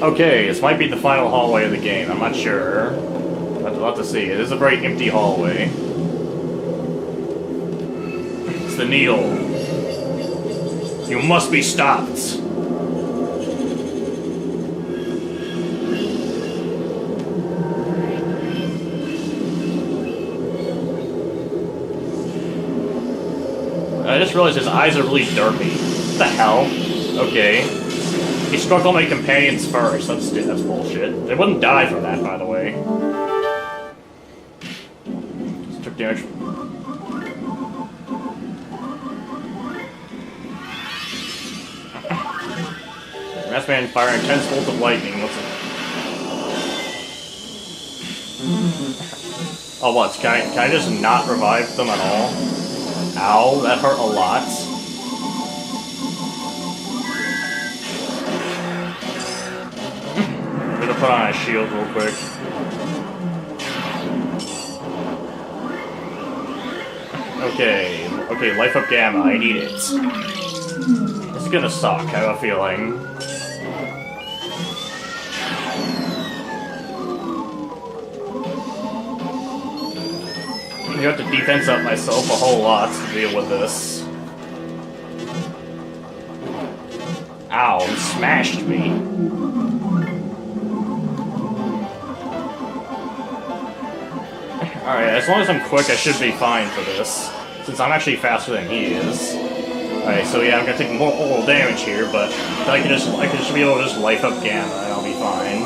Okay, this might be the final hallway of the game. I'm not sure. I'd love to see. It is a very empty hallway. It's the needle. You must be stopped. I just realized his eyes are really derpy. What the hell? Okay. He struck all my companions first. That's bullshit. They wouldn't die from that, by the way. Just took damage. Masked man firing 10 bolts of lightning. What's it? Oh, what? Can I just not revive them at all? Ow, that hurt a lot. I'm gonna put on a shield real quick. Okay, life up gamma, I need it. This is gonna suck, I have a feeling. You have to defense up myself a whole lot to deal with this. Ow, he smashed me. Alright, as long as I'm quick, I should be fine for this. Since I'm actually faster than he is. Alright, so yeah, I'm gonna take more damage here, but I can just be able to just life up gamma and I'll be fine.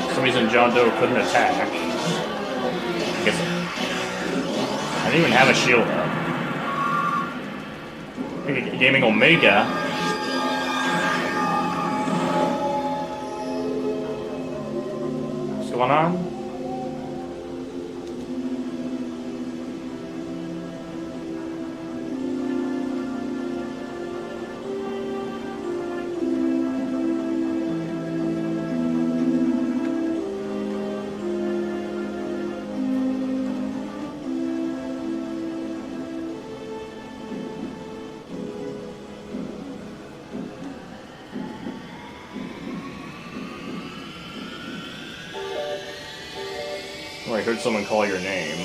For some reason John Doe couldn't attack. I guess I didn't even have a shield up. Gaming Omega. What's going on? Oh, I heard someone call your name.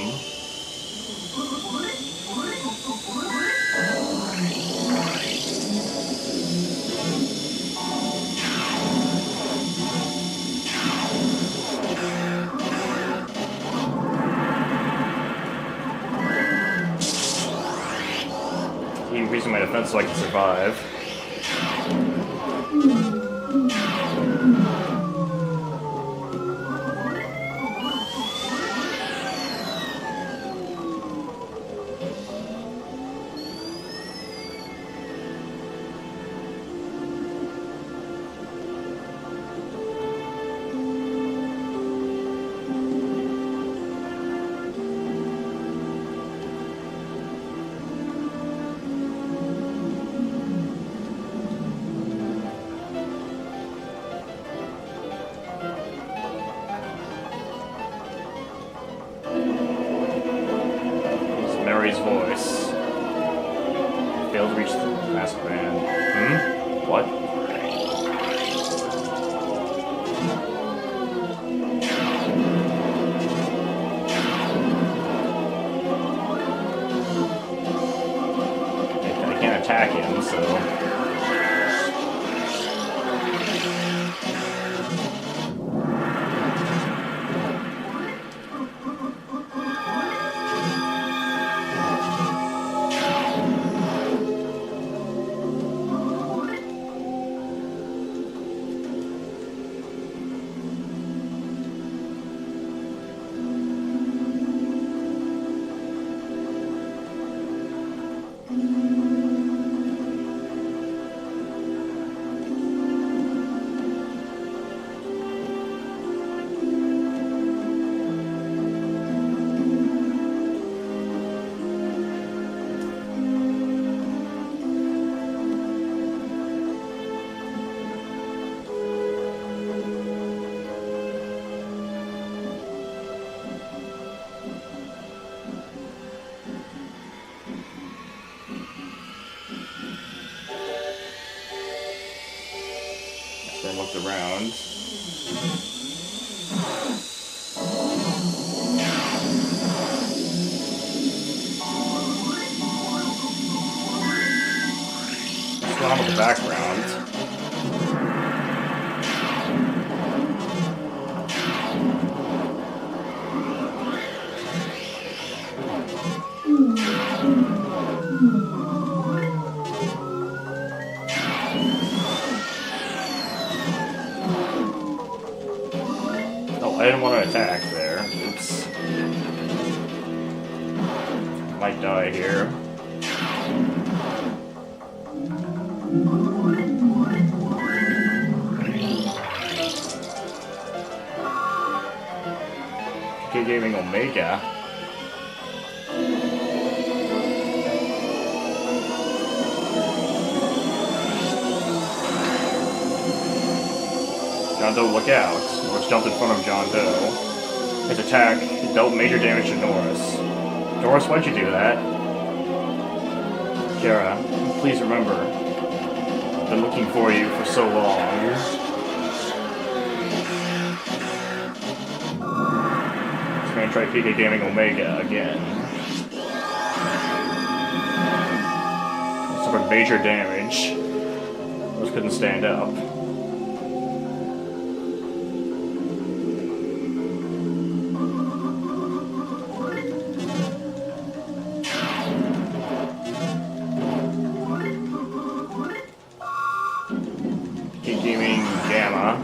He increasing my defense so I can survive. ground. What's going on with the background? Oh, I didn't want to attack there. Oops. Might die here. PK Gaming Omega. John Doe, look out. Norris jumped in front of John Doe. His attack dealt major damage to Norris. Norris, why'd you do that? Kara, please remember, I've been looking for you for so long. This man tried PK Gaming Omega again. Suffered major damage. Norris couldn't stand up. Gaming Gamma.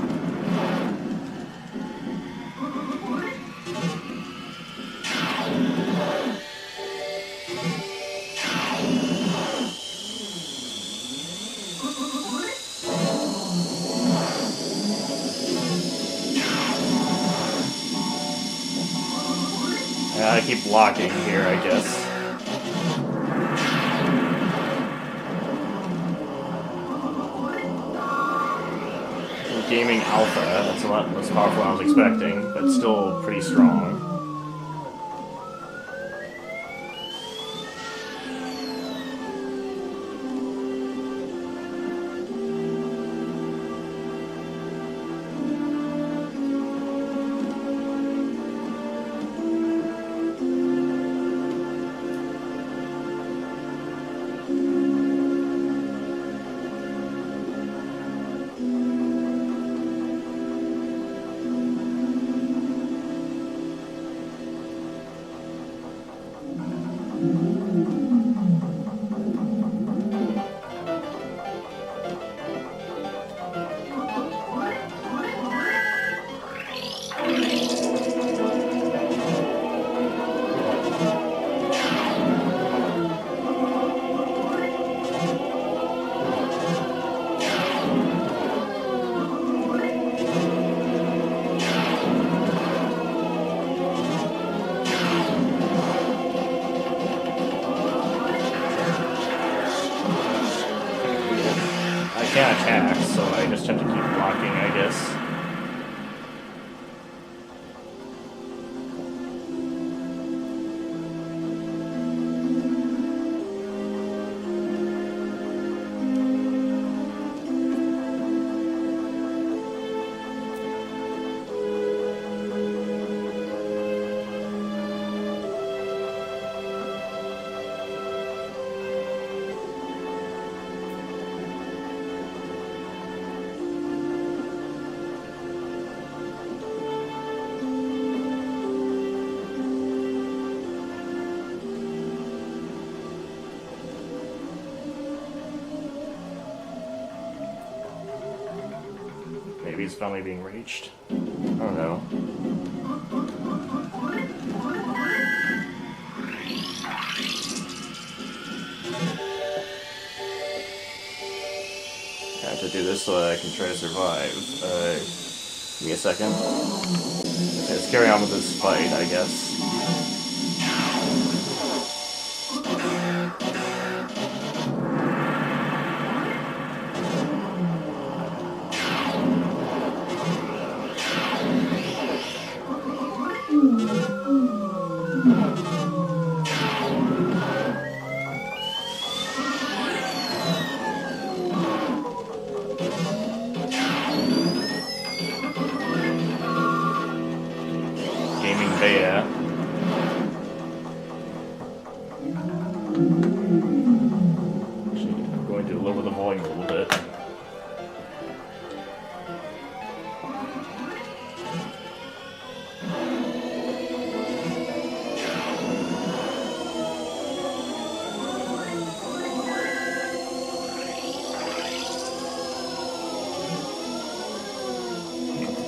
I keep blocking here, I guess. Gaming Alpha, that's a lot less powerful than I was expecting, but still pretty strong. I can't attack, so I just have to keep blocking, I guess. Maybe he's finally being reached. I don't know. I have to do this so that I can try to survive. Give me a second. Okay, let's carry on with this fight, I guess.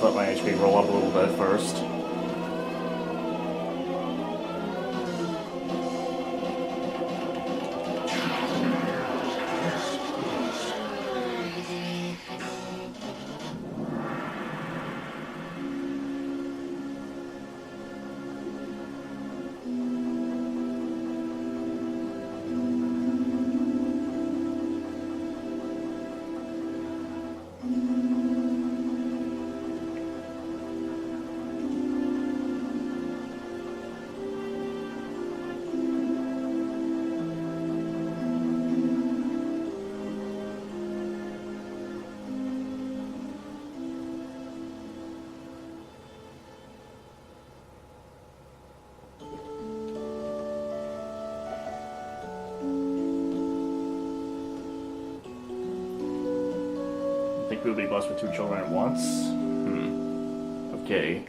let my HP roll up a little bit first. I think we would be blessed with 2 children at once. Okay.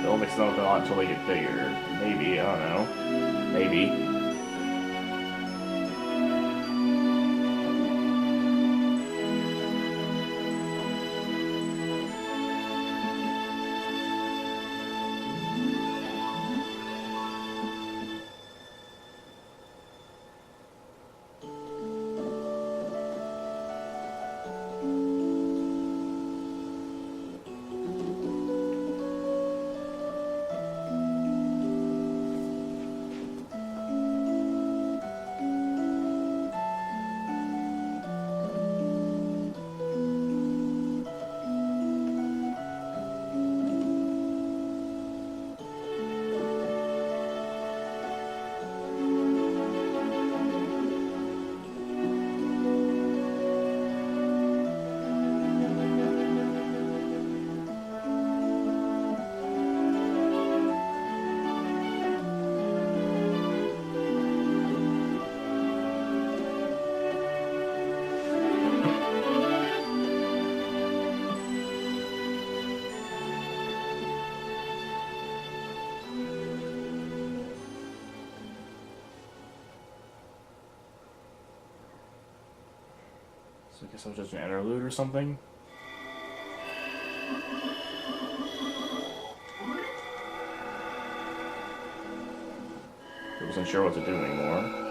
They'll mix them up a lot until they get bigger. Maybe, I don't know. Maybe. So I guess I was just an interlude or something? I wasn't sure what to do anymore.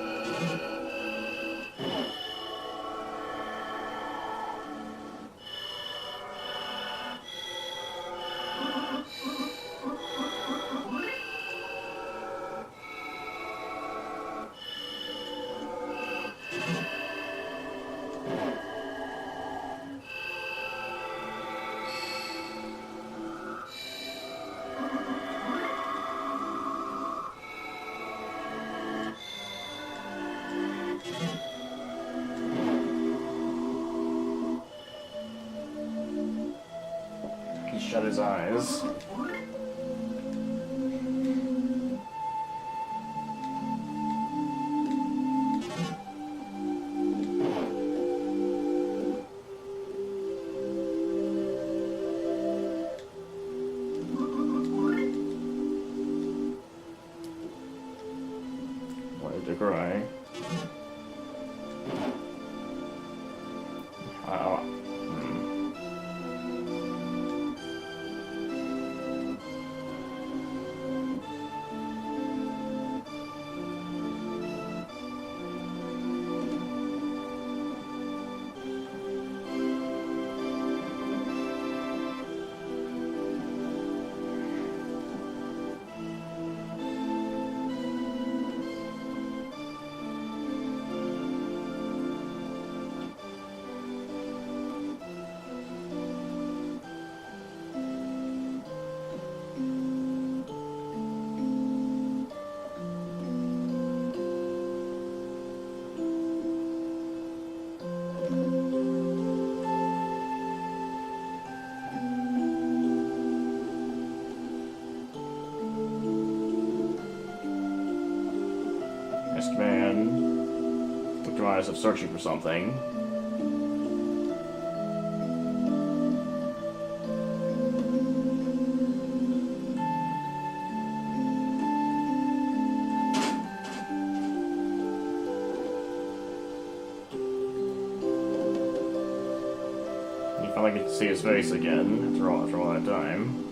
He shut his eyes. Wanted to cry. again. Which reminds us of searching for something. You finally get to see his face again after all that time.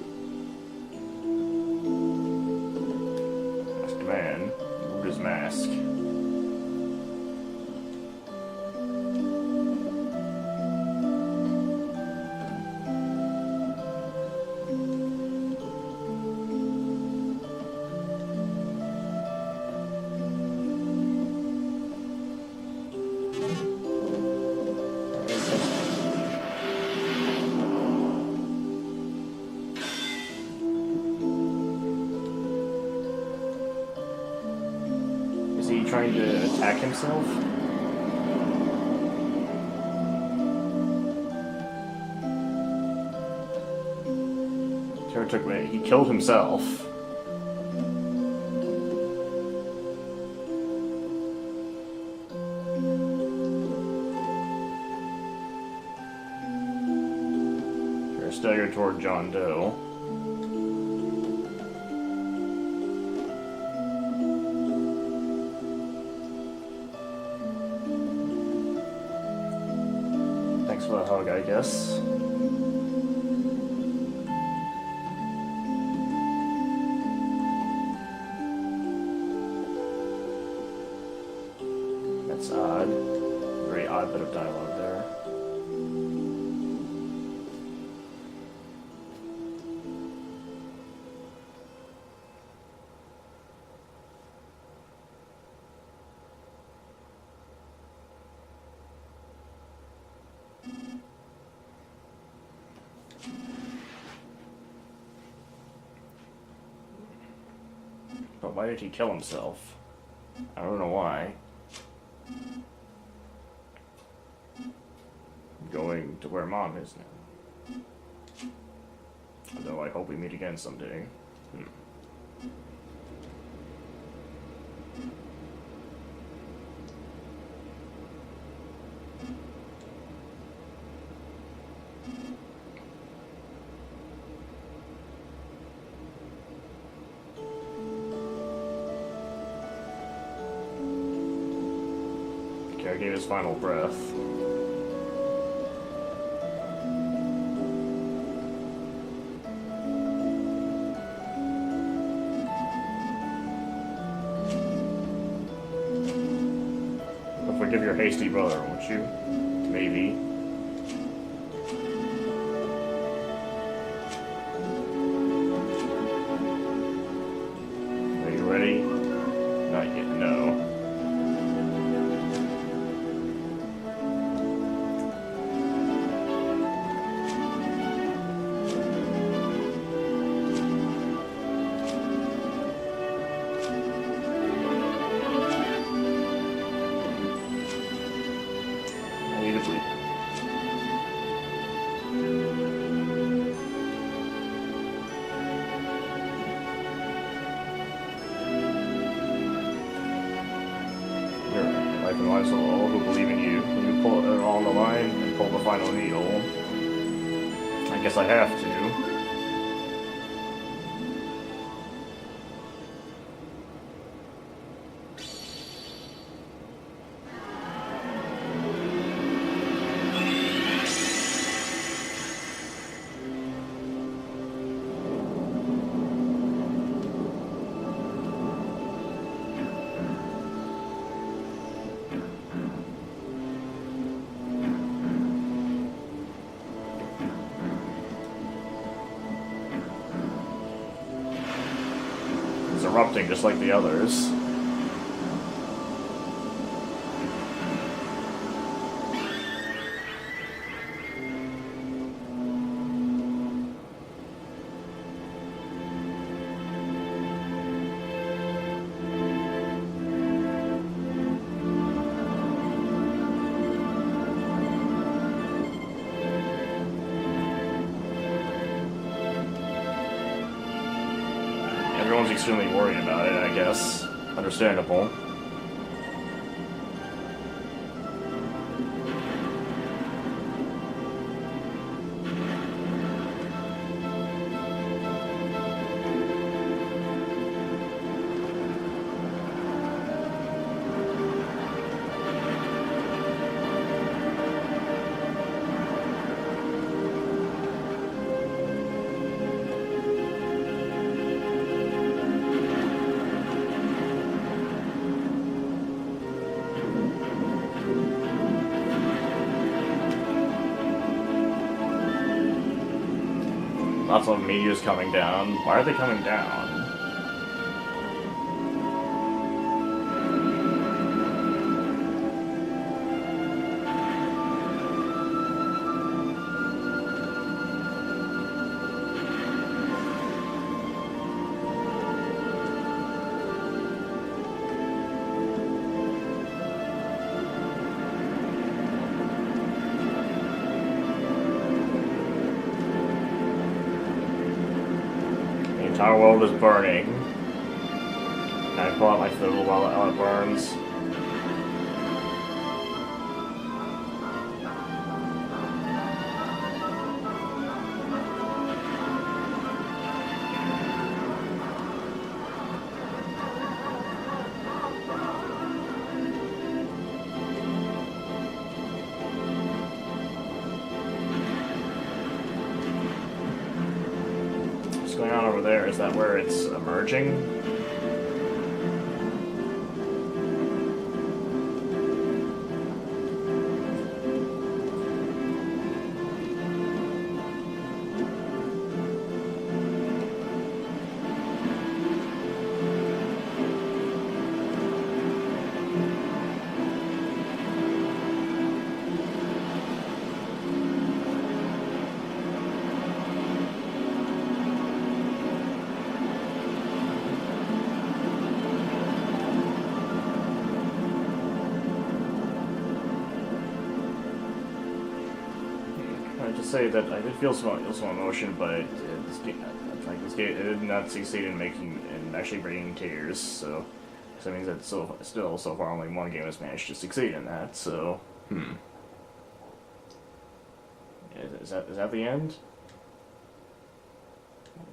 Masked man. Removed his mask. Is he trying to attack himself? He killed himself. You're staggered toward John Doe. Thanks for the hug, I guess. That's odd. Very odd bit of dialogue there. But why did he kill himself? I don't know why. Going to where Mom is now. Although I hope we meet again someday. Okay, I gave his final breath. Forgive your hasty brother, won't you? Maybe. Are you ready? Not yet, no. Life and lives of all who believe in you. When you pull it on the line and pull the final needle, I guess I have to. Erupting just like the others. Everyone's extremely worried about it, I guess. Understandable. Lots of meteors coming down. Why are they coming down? The entire world is burning. Can I pull out my fiddle while it burns? What's going on over there? Is that where it's emerging? I just say that I did feel some emotion, but this game it did not succeed in actually bringing tears. So that means that still so far only one game has managed to succeed in that. So is that the end?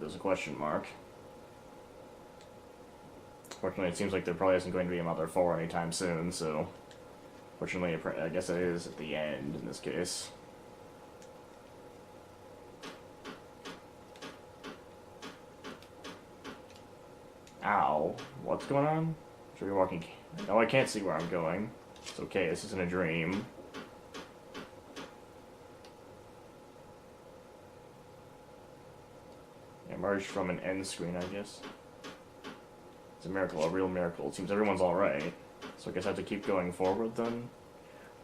There's a question mark. Fortunately, it seems like there probably isn't going to be a Mother 4 anytime soon. So fortunately, I guess it is at the end in this case. Ow. What's going on? Should be walking. No, I can't see where I'm going. It's okay, this isn't a dream. Emerged from an end screen, I guess. It's a miracle, a real miracle. It seems everyone's alright. So I guess I have to keep going forward then?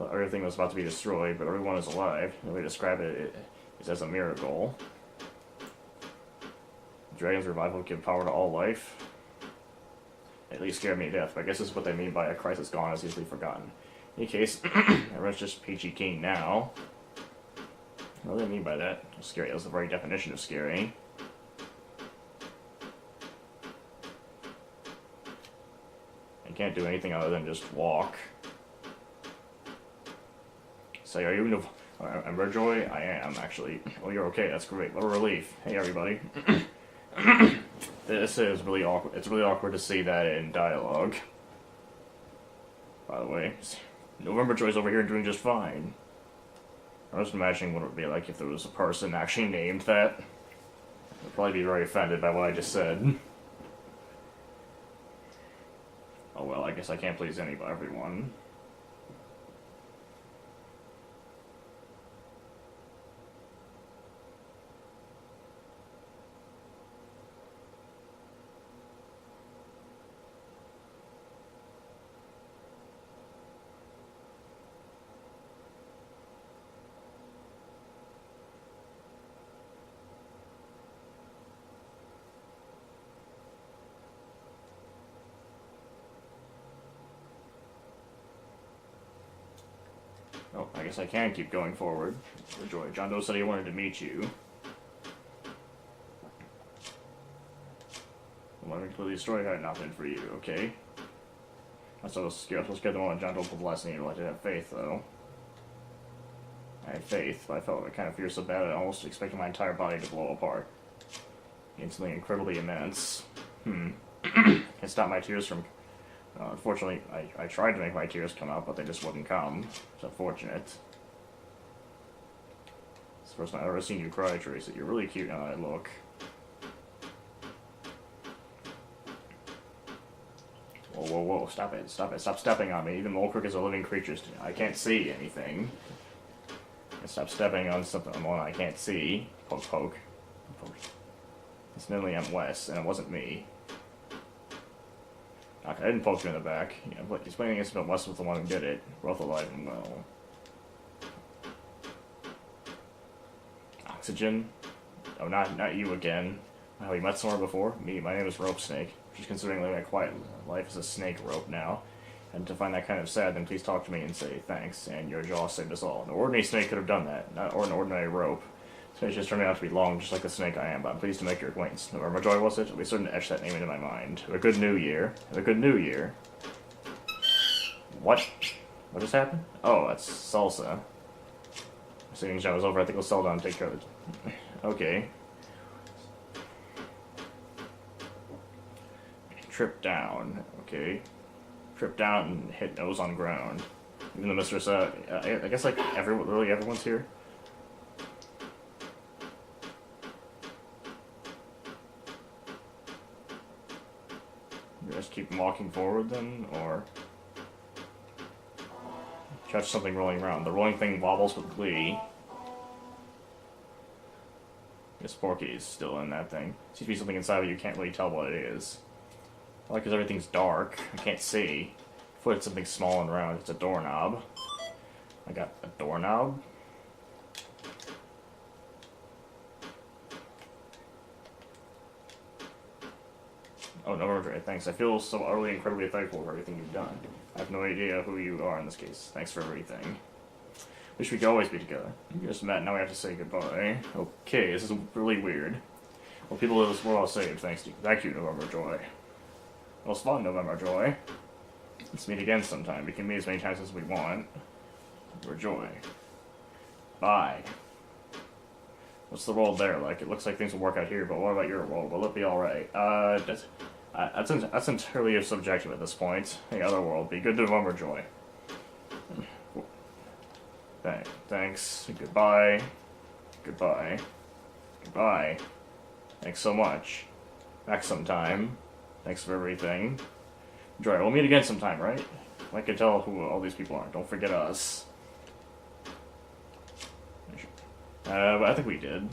Well, everything was about to be destroyed, but everyone is alive. The way to describe it is as a miracle. Dragon's revival give power to all life. At least scared me to death, but I guess this is what they mean by a crisis gone is easily forgotten. In any case, everyone's just peachy keen now. What do they mean by that? Scary, that's the very definition of scary. I can't do anything other than just walk. Say, are you in Emberjoy? I am, actually. Oh, you're okay, that's great. What a relief. Hey, everybody. This is really awkward. It's really awkward to see that in dialogue. By the way, Emberjoy's over here doing just fine. I was imagining what it would be like if there was a person actually named that. I'd probably be very offended by what I just said. Oh well, I guess I can't please everyone. Oh, I guess I can keep going forward. Joy. John Doe said he wanted to meet you. Well, let me clearly destroy had it not been for you, okay? I was scared the moment John Doe pulled the lesson here. I did have faith, though. I had faith, but I felt I kind of fear so bad I almost expected my entire body to blow apart. Instantly incredibly immense. Can't stop my tears from... unfortunately, I tried to make my tears come out, but they just wouldn't come. It's unfortunate. It's the first time I've ever seen you cry, Tracy. You're really cute now that I look. Whoa, whoa, whoa. Stop it. Stop it. Stop stepping on me. Even mole crickets are living creatures. I can't see anything. And stop stepping on something I can't see. Poke, poke. Poke. Incidentally, I'm Wes, and it wasn't me. Okay, I didn't poke you in the back. Yeah, but explaining this about Wes was the one who did it. Both alive and well. Oxygen? Oh, not you again. Oh, we met somewhere before? Me, my name is Rope Snake. She's considering living a quiet life as a snake rope now. And to find that kind of sad, then please talk to me and say thanks, and your jaw saved us all. An ordinary snake could have done that, or an ordinary rope. So it's just turning out to be long, just like the snake I am, but I'm pleased to make your acquaintance. November Joy, was it? I'll be certain to etch that name into my mind. Have a good new year. Have a good new year. What? What just happened? Oh, that's salsa. Saving shot was over. I think we'll sell down and take care of it. Okay. Trip down. Okay. Trip down and hit nose on ground. Even the mistress, I guess like literally everyone's here. You just keep walking forward then, or catch something rolling around. The rolling thing wobbles with glee. Guess Porky's still in that thing. Seems to be something inside, but you can't really tell what it is. Probably because everything's dark. I can't see. Foot something small and round. It's a doorknob. I got a doorknob. Oh, no, thanks. I feel so utterly incredibly thankful for everything you've done. I have no idea who you are in this case. Thanks for everything. Wish we could always be together. We just met, now we have to say goodbye. Okay, this is really weird. Well, people of this world are saved, thanks to you. Thank you, November Joy. It was fun, November Joy. Let's meet again sometime. We can meet as many times as we want. November Joy. Bye. What's the world there like? It looks like things will work out here, but what about your world? Will it be alright? That's entirely subjective at this point. The other world. Be good to November Joy. Thanks. Goodbye. Goodbye. Goodbye. Thanks so much. Back sometime. Thanks for everything. Joy, we'll meet again sometime, right? I can tell who all these people are. Don't forget us. But I think we did.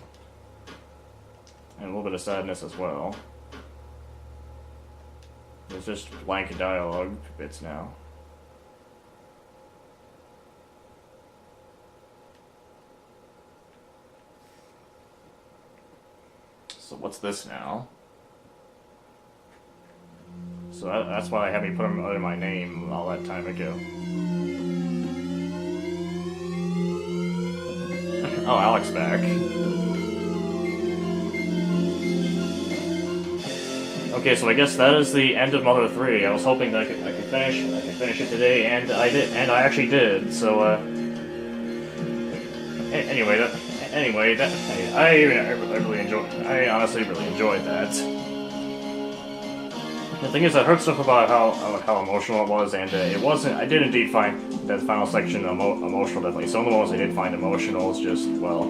And a little bit of sadness as well. There's just blank dialogue bits now. So what's this now? So that's why I had me put him under my name all that time ago. Oh, Alex back. Okay, so I guess that is the end of Mother 3. I was hoping that I could finish it today, and I did, and I actually did. So anyway, I honestly really enjoyed that. The thing is, I heard stuff about how emotional it was, and it wasn't. I did indeed find that final section emotional. Definitely, some of the moments I did find emotional. It's just, well,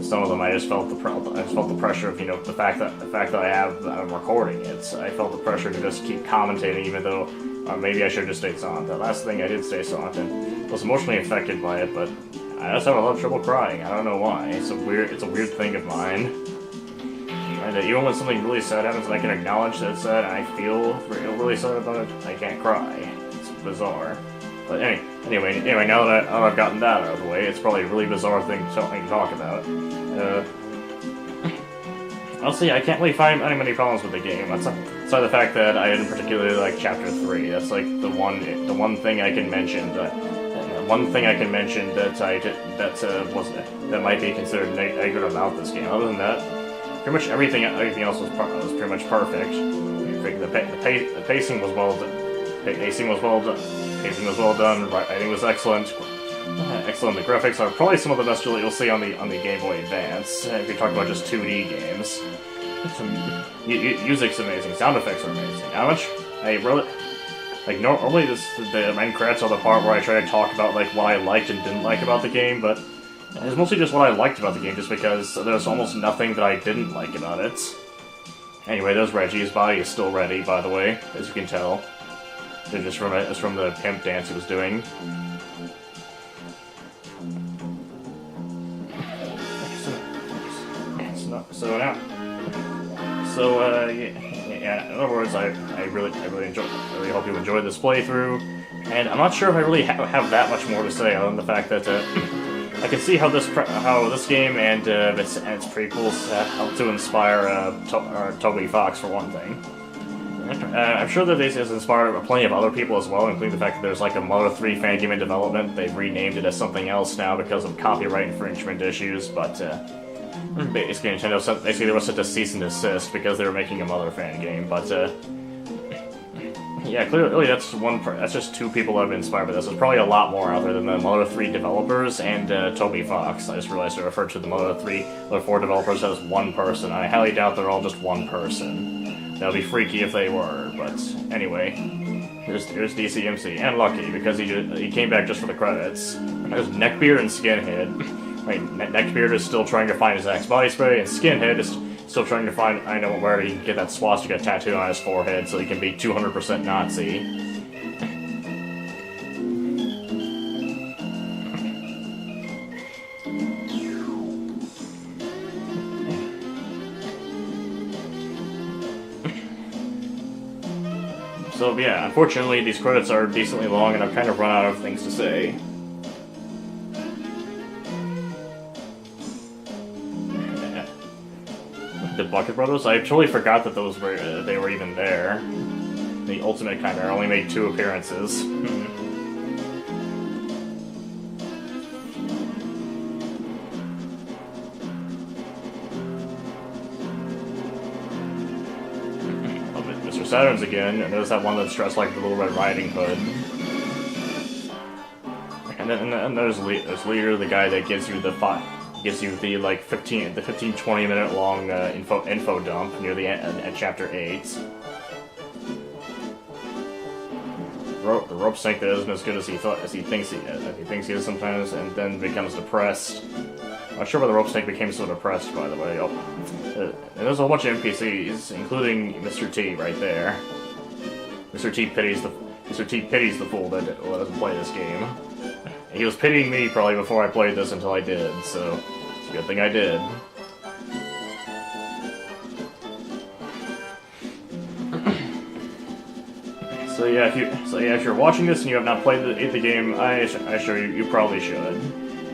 some of them I just felt the pressure of, the fact that I'm recording it. I felt the pressure to just keep commentating, even though maybe I should have just stayed silent. The last thing I did stay silent and was emotionally affected by it, but I just have a lot of trouble crying. I don't know why. It's a weird thing of mine. And even when something really sad happens and I can acknowledge that it's sad and I feel really sad about it, I can't cry. It's bizarre. But anyway, now that I've gotten that out of the way, it's probably a really bizarre thing to talk about. Honestly, I can't really find many problems with the game. Aside the fact that I didn't particularly like Chapter 3. That's like the one thing I can mention. One thing I can mention that that might be considered negative about this game. Other than that, pretty much everything else was pretty much perfect. The pacing was well done. Pacing was well done. Writing was excellent. Excellent. The graphics are probably some of the best you'll see on the Game Boy Advance. If you're talking about just 2D games, music's amazing. Sound effects are amazing. How much? Normally the main credits are the part where I try to talk about what I liked and didn't like about the game, but it's mostly just what I liked about the game, just because there's almost nothing that I didn't like about it. Anyway, there's Reggie. His body is still ready, by the way, as you can tell. It's from the pimp dance he was doing. So now, Yeah, in other words, I really hope you enjoyed this playthrough, and I'm not sure if I really have that much more to say other than the fact that I can see how this game and its prequels helped to inspire Toby Fox for one thing. I'm sure that this has inspired plenty of other people as well, including the fact that there's like a Mother 3 fan game in development. They've renamed it as something else now because of copyright infringement issues, but basically Nintendo they were set to cease and desist because they were making a Mother fan game. But yeah, clearly that's that's just two people that have been inspired by this. There's probably a lot more out there than the Mother 3 developers and Toby Fox. I just realized I referred to the Mother 4 developers as one person. I highly doubt they're all just one person. That would be freaky if they were, but anyway. Here's DCMC, and Lucky, because he came back just for the credits. There's Neckbeard and Skinhead. Wait, Neckbeard is still trying to find his Axe body spray, and Skinhead is still trying to find, I know where he can get that swastika tattooed on his forehead so he can be 200% Nazi. So yeah, unfortunately these credits are decently long and I've kind of run out of things to say. The Bucket Brothers? I totally forgot that those were they were even there. The Ultimate Chimera only made 2 appearances. Mr. Saturn's again, and there's that one that's dressed like the Little Red Riding Hood. And then there's Leader, the guy that gives you the like 15-20 minute long info dump near the end at chapter 8. The rope snake that isn't as good as he thinks he is sometimes, and then becomes depressed. I'm not sure why the rope snake became so depressed, by the way. Oh, and there's a whole bunch of NPCs, including Mr. T right there. Mr. T pities the fool that doesn't play this game. He was pitying me probably before I played this until I did, so it's a good thing I did. So yeah, if you're watching this and you have not played the game, I assure you probably should.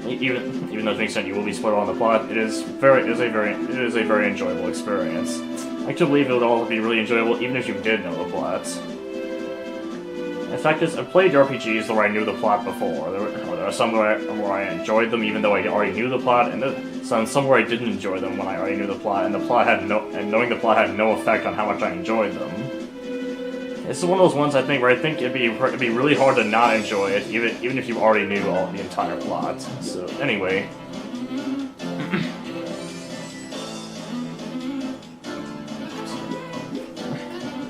Even though to an extent you will be spoiled on the plot, it is a very enjoyable experience. I do believe it would all be really enjoyable even if you did know the plot. The fact is, I've played RPGs where I knew the plot before. There are some where I enjoyed them even though I already knew the plot, and some where I didn't enjoy them when I already knew the plot, and knowing the plot had no effect on how much I enjoyed them. This is one of those ones it'd be really hard to not enjoy it, even if you already knew the entire plot. So anyway.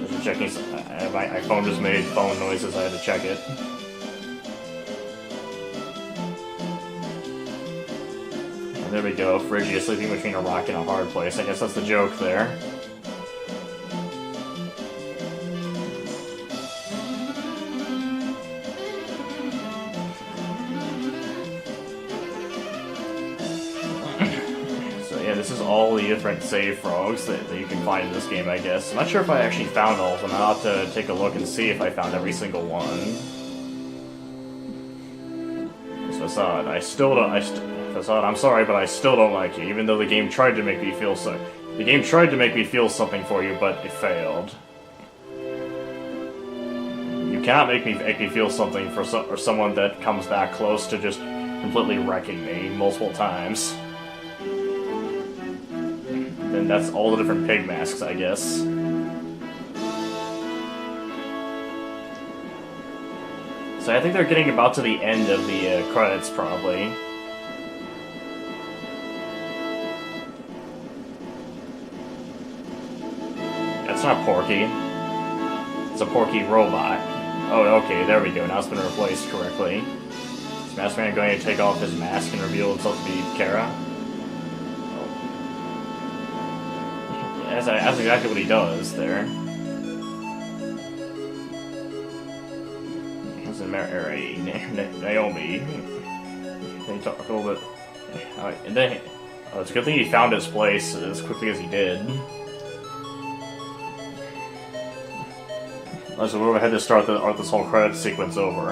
Just checking. My phone just made phone noises. I had to check it. And there we go. Phrygia sleeping between a rock and a hard place. I guess that's the joke there. This is all the different save frogs that you can find in this game, I guess. I'm not sure if I actually found all of them. I'll have to take a look and see if I found every single one. Facade, Facade, I'm sorry, but I still don't like you, even though the game tried to make me feel so. The game tried to make me feel something for you, but it failed. You cannot make me feel something for someone that comes that close to just completely wrecking me multiple times. And that's all the different pig masks, I guess. So I think they're getting about to the end of the credits, probably. That's not Porky. It's a Porky robot. Oh, okay, there we go. Now it's been replaced correctly. Is Maskman going to take off his mask and reveal himself to be Kara? That's exactly what he does there. This is Naomi. They talk a little bit. And then, it's a good thing he found his place as quickly as he did. Let's move ahead to start this whole credit sequence over.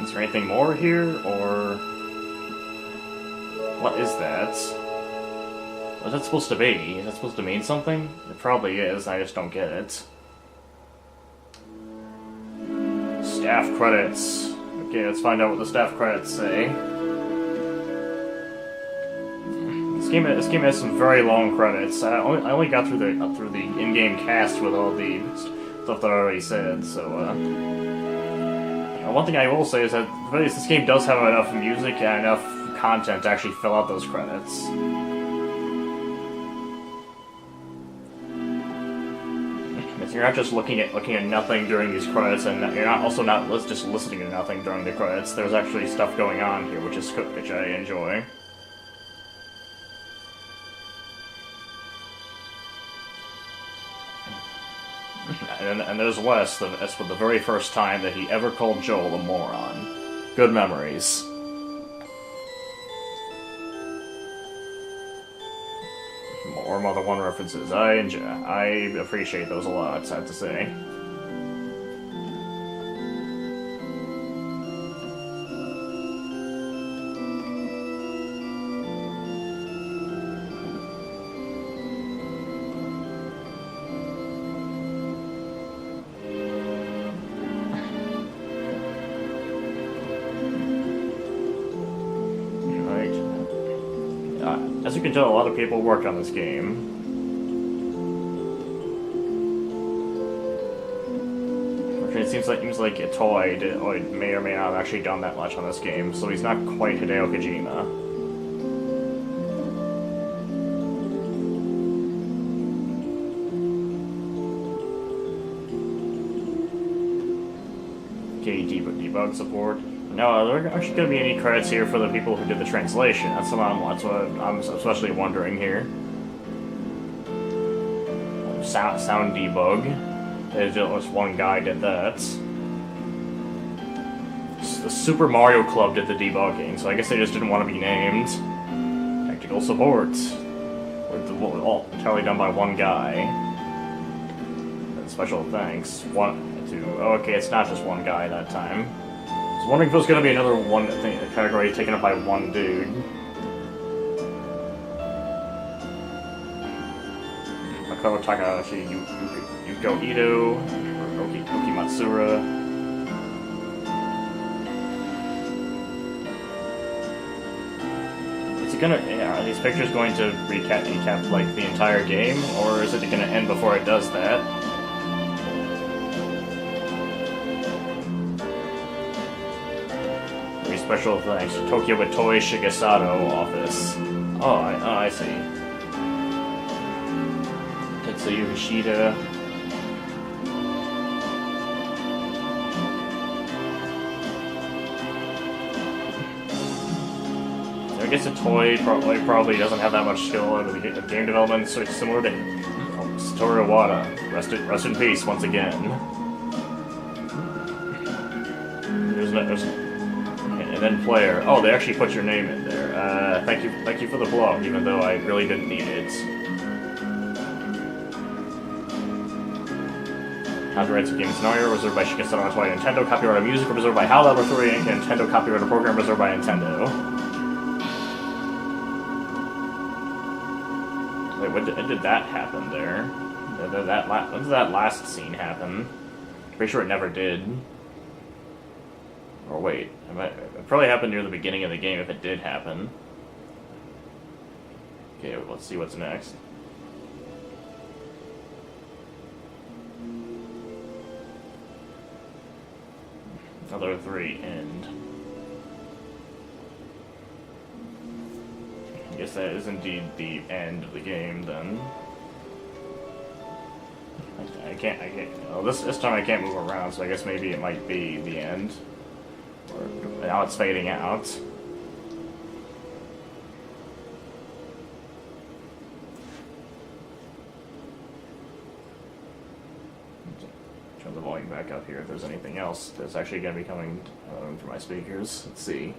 Is there anything more here, or what is that? What's that supposed to be? Is that supposed to mean something? It probably is, I just don't get it. Staff credits. Okay, let's find out what the staff credits say. This game has some very long credits. I only got through the in-game cast with all the stuff that I already said, so one thing I will say is that this game does have enough music and enough content to actually fill out those credits. You're not just looking at nothing during these credits, and you're not just listening to nothing during the credits. There's actually stuff going on here, which I enjoy. And there's Wes. That's for the very first time that he ever called Joel a moron. Good memories. More Mother 1 references. I appreciate those a lot, I have to say. As you can tell, a lot of people worked on this game. It seems like Toy may or may not have actually done that much on this game, so he's not quite Hideo Kojima. Okay, debug support. No, there aren't actually going to be any credits here for the people who did the translation. That's what I'm especially wondering here. Sound debug. There's just one guy did that. The Super Mario Club did the debugging, so I guess they just didn't want to be named. Technical support. All entirely done by one guy. And special thanks. Okay, it's not just one guy that time. I was wondering if it was going to be another category taken up by one dude. Makoto Takahashi, Yuko Ito, Roki Matsura. Is it gonna? Are these pictures going to recap like the entire game, or is it going to end before it does that? Special thanks to Tokyo Toei Shigesato office. Oh, I see. Tetsuya Yoshida. So I guess a Toei probably doesn't have that much skill in game development, so it's similar to Satoru Iwata. Rest in peace once again. There's and then player. Oh, they actually put your name in there. Thank you for the blog, even though I really didn't need it. Copyrights of game scenario reserved by Shigesato on Toei Nintendo. Copyright of music reserved by HAL Laboratory Inc. and Nintendo. Copyright of program reserved by Nintendo. Wait, when did that happen there? When did that last scene happen? Pretty sure it never did. Or wait, it probably happened near the beginning of the game if it did happen. Okay, let's see what's next. Another 3 end. I guess that is indeed the end of the game then. I can't. Well, this time I can't move around, so I guess maybe it might be the end. Now it's fading out. back up here if there's anything else that's actually going to be coming through my speakers. Let's see.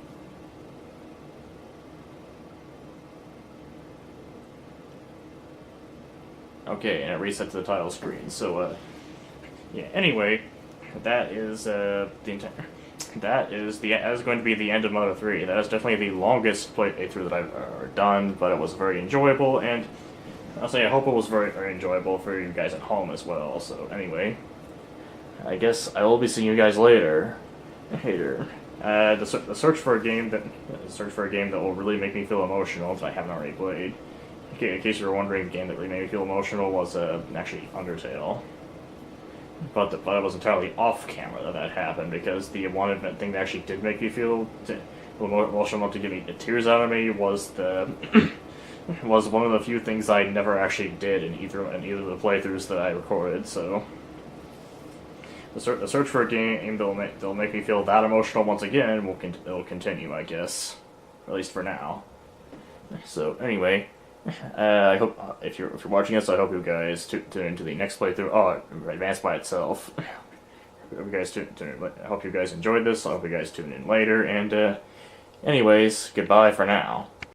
Okay, and it resets the title screen. So, yeah. Anyway, that is that is going to be the end of Moto 3. That is definitely the longest playthrough that I've done, but it was very enjoyable, and I'll say I hope it was very, very enjoyable for you guys at home as well. So anyway, I guess I will be seeing you guys later. The search for a game that will really make me feel emotional that I haven't already played. Okay, in case you were wondering, the game that really made me feel emotional was actually Undertale. But it was entirely off camera that happened, because the one event thing that actually did make me feel emotional enough to give me tears out of me was was one of the few things I never actually did in either of the playthroughs that I recorded. So the search for a game that'll make me feel that emotional once again will continue, I guess, at least for now. So anyway. I hope if you're watching this, I hope you guys tune into the next playthrough. Oh, Advanced by itself. I hope you guys enjoyed this. I hope you guys tune in later. And anyways, goodbye for now.